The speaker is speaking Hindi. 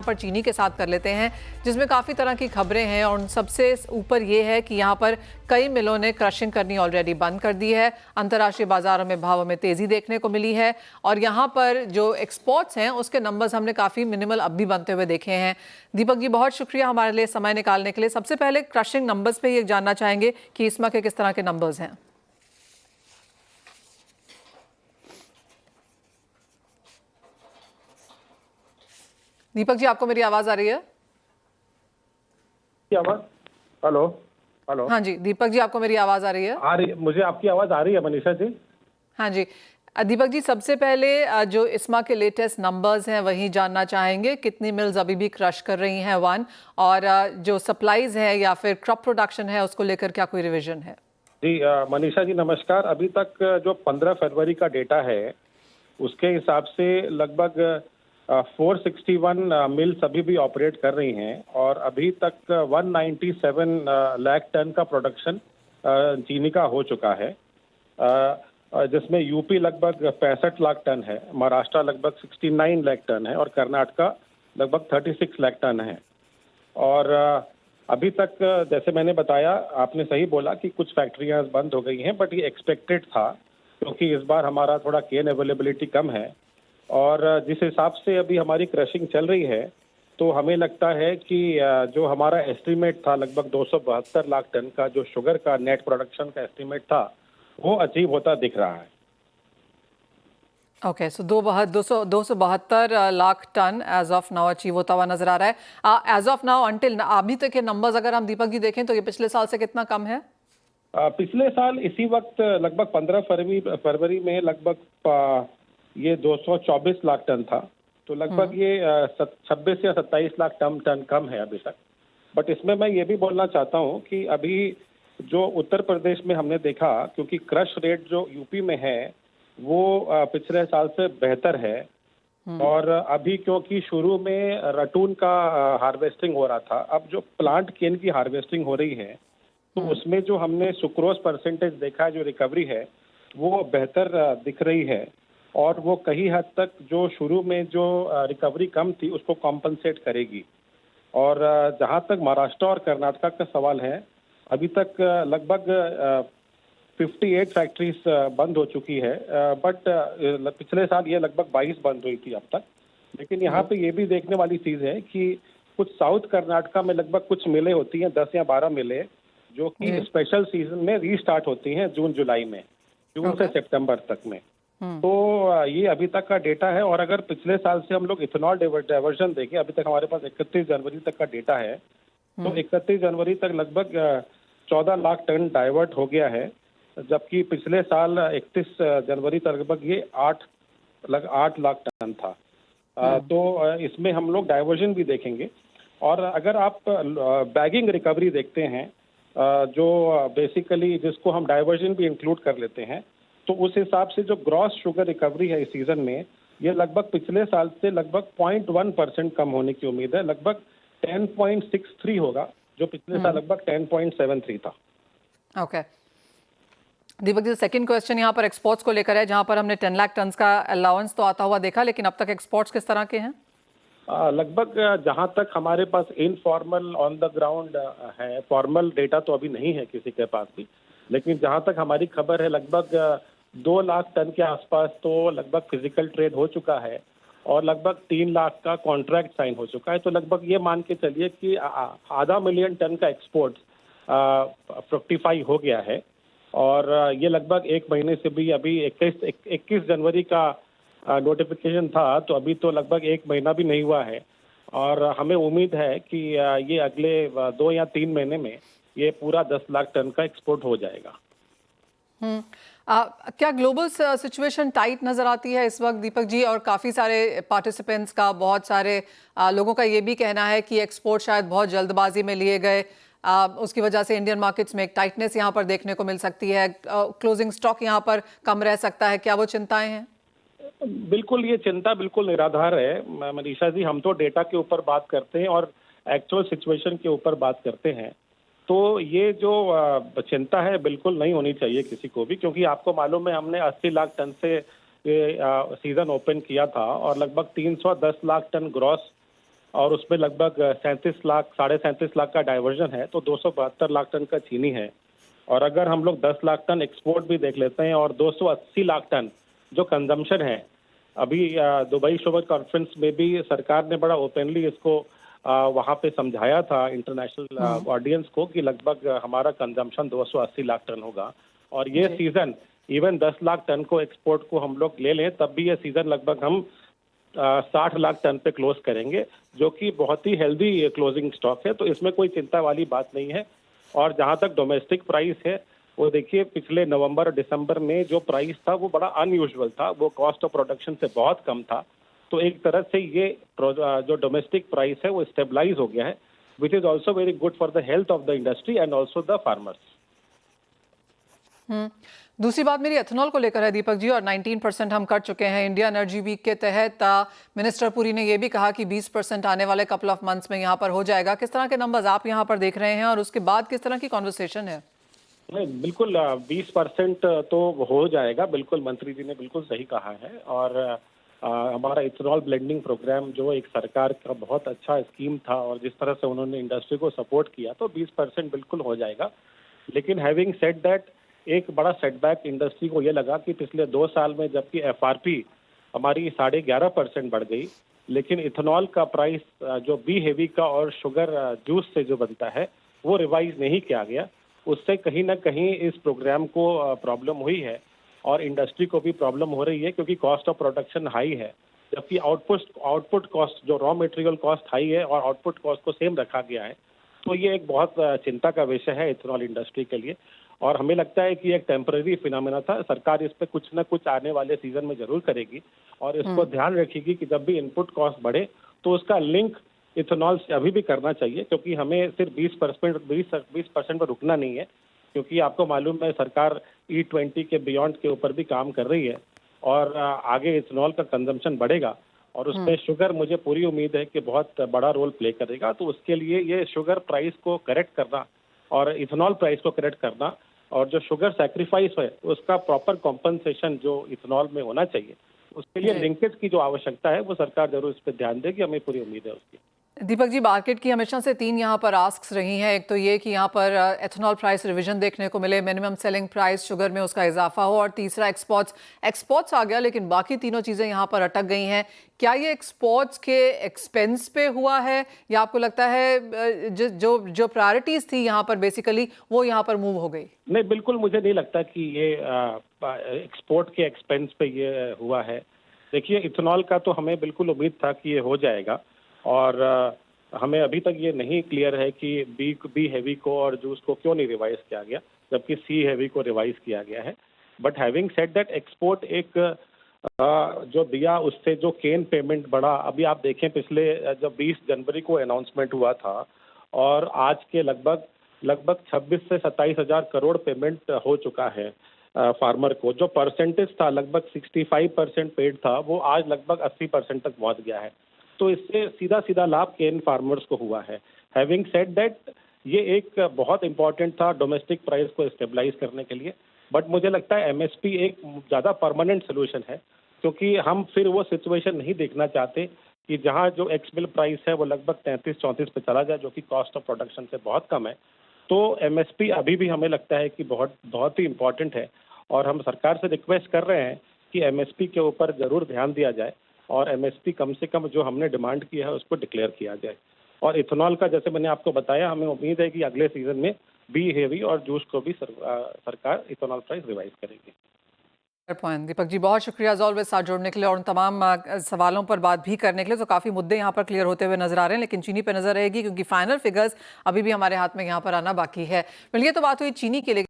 पर चीनी के साथ कर लेते हैं, जिसमें काफ़ी तरह की खबरें हैं और उन सबसे ऊपर ये है कि यहाँ पर कई मिलों ने क्रशिंग करनी ऑलरेडी बंद कर दी है। अंतर्राष्ट्रीय बाजारों में भावों में तेज़ी देखने को मिली है और यहाँ पर जो एक्सपोर्ट्स हैं उसके नंबर्स हमने काफ़ी मिनिमल अब भी बनते हुए देखे हैं। दीपक जी, बहुत शुक्रिया हमारे लिए समय निकालने के लिए। सबसे पहले क्रशिंग नंबर्स पे ये जानना चाहेंगे कि इसमें के किस तरह के नंबर्स हैं। दीपक जी, आपको मेरी आवाज आ रही है? आवाज? Hello hello. हाँ जी दीपक जी, आपको मेरी आवाज आ रही है? आ रही, मुझे आपकी आवाज आ रही है मनीषा जी। हाँ जी दीपक जी, सबसे पहले जो इस्मा के लेटेस्ट नंबर्स हैं वही जानना चाहेंगे। कितनी मिल्स अभी भी क्रश कर रही हैं वन, और जो सप्लाईज है या फिर क्रॉप प्रोडक्शन है उसको लेकर क्या कोई रिवीजन है? जी मनीषा जी नमस्कार। अभी तक जो 15 फरवरी का डेटा है उसके हिसाब से लगभग 461 मिल्स अभी भी ऑपरेट कर रही हैं और अभी तक 197 लाख टन का प्रोडक्शन चीनी का हो चुका है, जिसमें यूपी लगभग 65 लाख टन है, महाराष्ट्र लगभग 69 लाख टन है और कर्नाटका लगभग 36 लाख टन है। और अभी तक जैसे मैंने बताया, आपने सही बोला कि कुछ फैक्ट्रियां बंद हो गई हैं, बट ये एक्सपेक्टेड था क्योंकि इस बार हमारा थोड़ा केन अवेलेबिलिटी कम है और जिस हिसाब से अभी हमारी क्रशिंग चल रही है तो हमें लगता है कि जो हमारा एस्टीमेट था लगभग 272 लाख टन का, जो शुगर का नेट प्रोडक्शन का एस्टीमेट था, वो अचीव होता दिख रहा है। Okay, so 272 lakh ton as of now achieve होता हुआ नजर आ रहा है। एज ऑफ नाउ अंटिल अभी तक के नंबर्स अगर हम दीपक जी देखें तो ये पिछले साल से कितना कम है? पिछले साल इसी वक्त लगभग 15 फरवरी में लगभग ये 224 लाख टन था, तो लगभग ये 26 या 27 लाख टन कम है अभी तक। बट इसमें मैं ये भी बोलना चाहता हूँ कि अभी जो उत्तर प्रदेश में हमने देखा, क्योंकि क्रश रेट जो यूपी में है वो पिछले साल से बेहतर है और अभी क्योंकि शुरू में रटून का हार्वेस्टिंग हो रहा था, अब जो प्लांट केन की हार्वेस्टिंग हो रही है तो उसमें जो हमने सुक्रोज परसेंटेज देखा है, जो रिकवरी है वो बेहतर दिख रही है और वो कहीं हद तक जो शुरू में जो रिकवरी कम थी उसको कॉम्पनसेट करेगी। और जहाँ तक महाराष्ट्र और कर्नाटका का सवाल है, अभी तक लगभग 58 फैक्ट्रीज बंद हो चुकी है, बट पिछले साल ये लगभग 22 बंद हुई थी अब तक। लेकिन यहाँ पे ये भी देखने वाली चीज़ है कि कुछ साउथ कर्नाटका में लगभग कुछ मिलें होती हैं, 10 या 12 मिलें, जो कि स्पेशल सीजन में रीस्टार्ट होती हैं जून जुलाई में, जून से सितंबर तक में। तो ये अभी तक का डेटा है। और अगर पिछले साल से हम लोग इथेनॉल डाइवर्जन देखें, अभी तक हमारे पास 31 जनवरी तक का डेटा है, तो 31 जनवरी तक लगभग 14 लाख टन डाइवर्ट हो गया है, जबकि पिछले साल 31 जनवरी तक लगभग ये 8 लाख टन था। तो इसमें हम लोग डाइवर्जन भी देखेंगे। और अगर आप बैगिंग रिकवरी देखते हैं, जो बेसिकली जिसको हम डाइवर्जन भी इंक्लूड कर लेते हैं, तो उस हिसाब से जो ग्रॉस शुगर रिकवरी है इस सीजन में, ये लगभग पिछले साल से लगभग 0.1% कम होने की उम्मीद है। लगभग 10.63 होगा, जो पिछले साल लगभग 10.73 था। Okay Deepak ji, second question यहाँ पर एक्सपोर्ट्स को लेकर है, जहाँ पर हमने 10 लाख टन का अलाउंस तो आता हुआ देखा, लेकिन अब तक एक्सपोर्ट्स किस तरह के हैं? लगभग जहाँ तक हमारे पास इनफॉर्मल ऑन द ग्राउंड है, फॉर्मल डेटा तो अभी नहीं है किसी के पास भी, लेकिन जहाँ तक हमारी खबर है लगभग 2 लाख टन के आसपास तो लगभग फिजिकल ट्रेड हो चुका है और लगभग 3 लाख का कॉन्ट्रैक्ट साइन हो चुका है। तो लगभग ये मान के चलिए कि 500,000 टन का एक्सपोर्ट फ्रुक्टिफाई हो गया है और ये लगभग एक महीने से भी, अभी 21 जनवरी का नोटिफिकेशन था, तो अभी तो लगभग एक महीना भी नहीं हुआ है और हमें उम्मीद है कि ये अगले 2 या 3 महीने में ये पूरा 10 लाख टन का एक्सपोर्ट हो जाएगा। क्या ग्लोबल सिचुएशन टाइट नजर आती है इस वक्त दीपक जी? और काफ़ी सारे पार्टिसिपेंट्स का, बहुत सारे लोगों का ये भी कहना है कि एक्सपोर्ट शायद बहुत जल्दबाजी में लिए गए, उसकी वजह से इंडियन मार्केट्स में एक टाइटनेस यहाँ पर देखने को मिल सकती है, क्लोजिंग स्टॉक यहाँ पर कम रह सकता है। क्या वो चिंताएं हैं? बिल्कुल, ये चिंता बिल्कुल निराधार है मनीषा जी। हम तो डेटा के ऊपर बात करते हैं और एक्चुअल सिचुएशन के ऊपर बात करते हैं, तो ये जो चिंता है बिल्कुल नहीं होनी चाहिए किसी को भी, क्योंकि आपको मालूम है हमने 80 लाख टन से ये सीजन ओपन किया था और लगभग 310 लाख टन ग्रॉस और उसमें लगभग 37 लाख का डाइवर्जन है, तो 272 लाख टन का चीनी है। और अगर हम लोग 10 लाख टन एक्सपोर्ट भी देख लेते हैं और 280 लाख टन जो कंजम्पशन है, अभी दुबई शुगर कॉन्फ्रेंस में भी सरकार ने बड़ा ओपनली इसको वहाँ पे समझाया था इंटरनेशनल ऑडियंस को कि लगभग हमारा कंजम्पशन 280 लाख टन होगा। और ये सीजन इवन 10 लाख टन को एक्सपोर्ट को हम लोग ले लें तब भी ये सीजन लगभग हम 60 लाख टन पे क्लोज करेंगे, जो कि बहुत ही हेल्दी क्लोजिंग स्टॉक है। तो इसमें कोई चिंता वाली बात नहीं है। और जहां तक डोमेस्टिक प्राइस है, वो देखिए पिछले नवंबर और दिसंबर में जो प्राइस था वो बड़ा अनयूजुअल था, वो कॉस्ट ऑफ प्रोडक्शन से बहुत कम था। तो एक तरह से ये जो डोमेस्टिक प्राइस है वो स्टेबलाइज हो गया है, which is also very good for the health of the industry and also the farmers. दूसरी बात मेरी एथेनॉल को लेकर है दीपक जी, और 19% हम कर चुके हैं। इंडिया एनर्जी वीक के तहत मिनिस्टर पुरी ने यह भी कहा कि 20% आने वाले कपल ऑफ मंथ्स में यहाँ पर हो जाएगा। किस तरह के नंबर्स आप यहाँ पर देख रहे हैं और उसके बाद किस तरह की कॉन्वर्सेशन है? नहीं, बिल्कुल 20% तो हो जाएगा, बिल्कुल मंत्री जी ने बिल्कुल सही कहा है। और हमारा इथेनॉल ब्लेंडिंग प्रोग्राम जो एक सरकार का बहुत अच्छा स्कीम था और जिस तरह से उन्होंने इंडस्ट्री को सपोर्ट किया, तो 20% बिल्कुल हो जाएगा। लेकिन हैविंग सेड दैट, एक बड़ा सेटबैक इंडस्ट्री को ये लगा कि पिछले 2 साल में जबकि एफआरपी हमारी 11.5% बढ़ गई, लेकिन इथेनॉल का प्राइस जो बी हेवी का और शुगर जूस से जो बनता है वो रिवाइज नहीं किया गया। उससे कहीं ना कहीं इस प्रोग्राम को प्रॉब्लम हुई है और इंडस्ट्री को भी प्रॉब्लम हो रही है, क्योंकि कॉस्ट ऑफ प्रोडक्शन हाई है, जबकि आउटपुट कॉस्ट जो रॉ मटेरियल कॉस्ट हाई है और आउटपुट कॉस्ट को सेम रखा गया है। तो ये एक बहुत चिंता का विषय है इथेनॉल इंडस्ट्री के लिए। और हमें लगता है कि एक टेम्पररी फिनोमेना था। सरकार इस पे कुछ ना कुछ आने वाले सीजन में जरूर करेगी और इसको ध्यान रखेगी कि जब भी इनपुट कॉस्ट बढ़े तो उसका लिंक इथेनॉल से अभी भी करना चाहिए, क्योंकि हमें सिर्फ 20% पर रुकना नहीं है। क्योंकि आपको मालूम है सरकार E20 के बियॉन्ड के ऊपर भी काम कर रही है और आगे इथेनॉल का कंजम्पशन बढ़ेगा और उसमें शुगर, मुझे पूरी उम्मीद है कि बहुत बड़ा रोल प्ले करेगा। तो उसके लिए ये शुगर प्राइस को करेक्ट करना और इथेनॉल प्राइस को करेक्ट करना और जो शुगर सैक्रिफाइस है उसका प्रॉपर कॉम्पनसेशन जो इथेनॉल में होना चाहिए, उसके लिए लिंकेज की जो आवश्यकता है वो सरकार जरूर इस पर ध्यान देगी, हमें पूरी उम्मीद है उसकी। दीपक जी, मार्केट की हमेशा से 3 यहाँ पर आस्क्स रही हैं। एक तो ये कि यहाँ पर एथेनॉल प्राइस रिवीजन देखने को मिले, मिनिमम सेलिंग प्राइस शुगर में उसका इजाफा हो, और तीसरा एक्सपोर्ट्स आ गया, लेकिन बाकी तीनों चीज़ें यहाँ पर अटक गई हैं। क्या ये एक्सपोर्ट्स के एक्सपेंस पे हुआ है या आपको लगता है जो प्रायोरिटीज़ थी यहाँ पर बेसिकली वो यहाँ पर मूव हो गई? नहीं, बिल्कुल मुझे नहीं लगता कि ये एक्सपोर्ट के एक्सपेंस पे ये हुआ है। देखिए, इथेनॉल का तो हमें बिल्कुल उम्मीद था कि ये हो जाएगा और हमें अभी तक ये नहीं क्लियर है कि बी हेवी को और जूस को क्यों नहीं रिवाइज किया गया, जबकि सी हेवी को रिवाइज किया गया है। But having said that, export एक जो दिया उससे जो केन पेमेंट बढ़ा, अभी आप देखें पिछले जब 20 जनवरी को अनाउंसमेंट हुआ था और आज के लगभग 26 से 27 हज़ार करोड़ पेमेंट हो चुका है फार्मर को। जो परसेंटेज था लगभग 65% पेड था, वो आज लगभग 80% तक पहुंच गया है। तो इससे सीधा सीधा लाभ केन फार्मर्स को हुआ है। हैविंग सेड दैट, ये एक बहुत इंपॉर्टेंट था डोमेस्टिक प्राइस को स्टेबलाइज करने के लिए, बट मुझे लगता है एमएसपी एक ज़्यादा परमानेंट सोल्यूशन है, क्योंकि हम फिर वो सिचुएशन नहीं देखना चाहते कि जहां जो एक्स मिल प्राइस है वो लगभग 33-34 पे चला जाए, जो कि कॉस्ट ऑफ प्रोडक्शन से बहुत कम है। तो एमएसपी अभी भी हमें लगता है कि बहुत ही इम्पोर्टेंट है और हम सरकार से रिक्वेस्ट कर रहे हैं कि एमएसपी के ऊपर ज़रूर ध्यान दिया जाए और एमएसपी कम से कम जो हमने डिमांड किया है उसको डिक्लेयर किया जाए। और इथेनॉल का, जैसे मैंने आपको बताया, हमें उम्मीद है कि अगले सीजन में बी हेवी और जूस को भी सरकार इथेनॉल प्राइस रिवाइज करेगी। पॉइंट दीपक जी, बहुत शुक्रिया एज ऑलवेज साथ जोड़ने के लिए और उन तमाम सवालों पर बात भी करने के लिए। तो काफ़ी मुद्दे यहाँ पर क्लियर होते हुए नजर आ रहे हैं, लेकिन चीनी पे नजर रहेगी क्योंकि फाइनल फिगर्स अभी भी हमारे हाथ में यहाँ पर आना बाकी है। मिलिए तो बात हुई चीनी के लिए।